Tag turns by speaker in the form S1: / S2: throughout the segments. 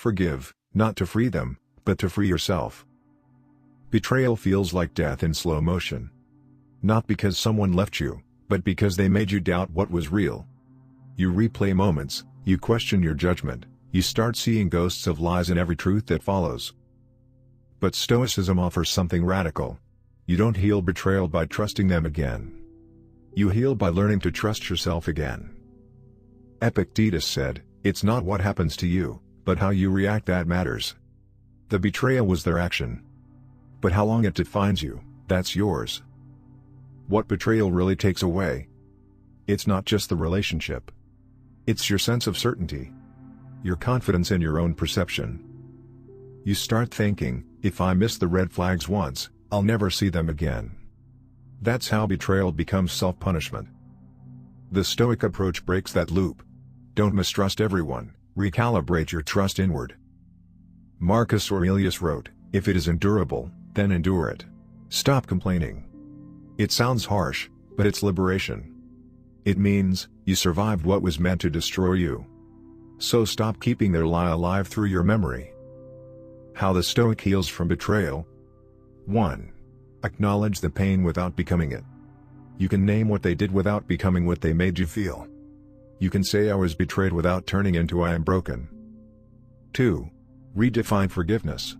S1: Forgive, not to free them, but to free yourself. Betrayal feels like death in slow motion. Not because someone left you, but because they made you doubt what was real. You replay moments, you question your judgment, you start seeing ghosts of lies in every truth that follows. But Stoicism offers something radical. You don't heal betrayal by trusting them again. You heal by learning to trust yourself again. Epictetus said, "It's not what happens to you, but how you react that matters." The betrayal was their action. But how long it defines you, that's yours. What betrayal really takes away? It's not just the relationship. It's your sense of certainty. Your confidence in your own perception. You start thinking, if I miss the red flags once, I'll never see them again. That's how betrayal becomes self-punishment. The Stoic approach breaks that loop. Don't mistrust everyone, recalibrate your trust inward. Marcus Aurelius wrote, "If it is endurable, then endure it. Stop complaining." It sounds harsh, but it's liberation. It means, you survived what was meant to destroy you. So stop keeping their lie alive through your memory. How the Stoic heals from betrayal. 1. Acknowledge the pain without becoming it. You can name what they did without becoming what they made you feel. You can say I was betrayed without turning into I am broken. 2. Redefine forgiveness.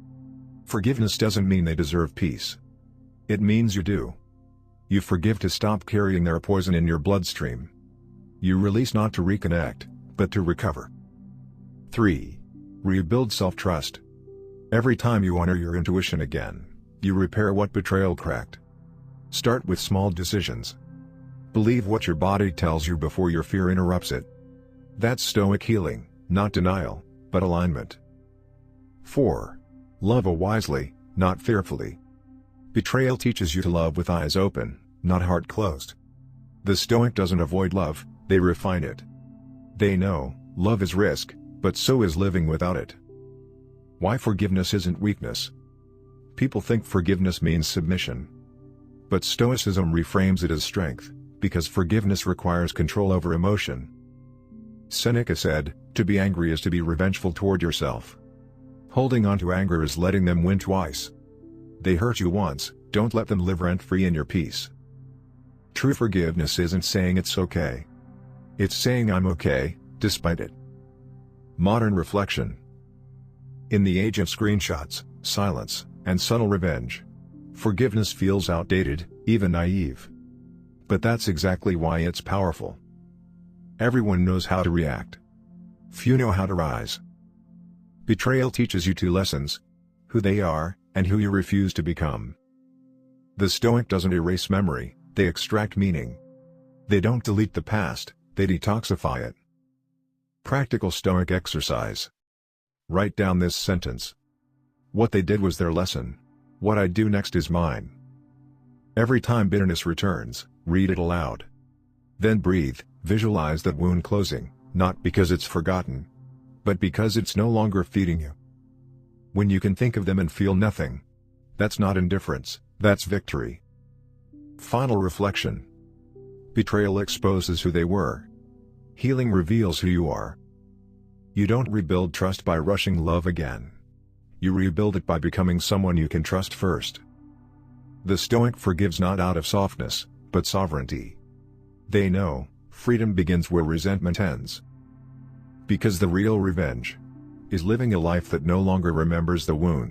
S1: Forgiveness doesn't mean they deserve peace. It means you do. You forgive to stop carrying their poison in your bloodstream. You release not to reconnect, but to recover. 3. Rebuild self-trust. Every time you honor your intuition again, you repair what betrayal cracked. Start with small decisions. Believe what your body tells you before your fear interrupts it. That's Stoic healing, not denial, but alignment. 4. Love wisely, not fearfully. Betrayal teaches you to love with eyes open, not heart closed. The Stoic doesn't avoid love, they refine it. They know, love is risk, but so is living without it. Why forgiveness isn't weakness. People think forgiveness means submission. But Stoicism reframes it as strength, because forgiveness requires control over emotion. Seneca said, "To be angry is to be revengeful toward yourself." Holding on to anger is letting them win twice. They hurt you once, don't let them live rent-free in your peace. True forgiveness isn't saying it's okay. It's saying I'm okay, despite it. Modern reflection. In the age of screenshots, silence, and subtle revenge, forgiveness feels outdated, even naive. But that's exactly why it's powerful. Everyone knows how to react. Few know how to rise. Betrayal teaches you two lessons: who they are, and who you refuse to become. The Stoic doesn't erase memory, they extract meaning. They don't delete the past, they detoxify it. Practical Stoic exercise. Write down this sentence. What they did was their lesson. What I do next is mine. Every time bitterness returns, read it aloud. Then breathe, visualize that wound closing, not because it's forgotten, but because it's no longer feeding you. When you can think of them and feel nothing, that's not indifference, that's victory. Final reflection. Betrayal exposes who they were. Healing reveals who you are. You don't rebuild trust by rushing love again. You rebuild it by becoming someone you can trust first. The Stoic forgives not out of softness, but sovereignty. They know, freedom begins where resentment ends. Because the real revenge is living a life that no longer remembers the wound.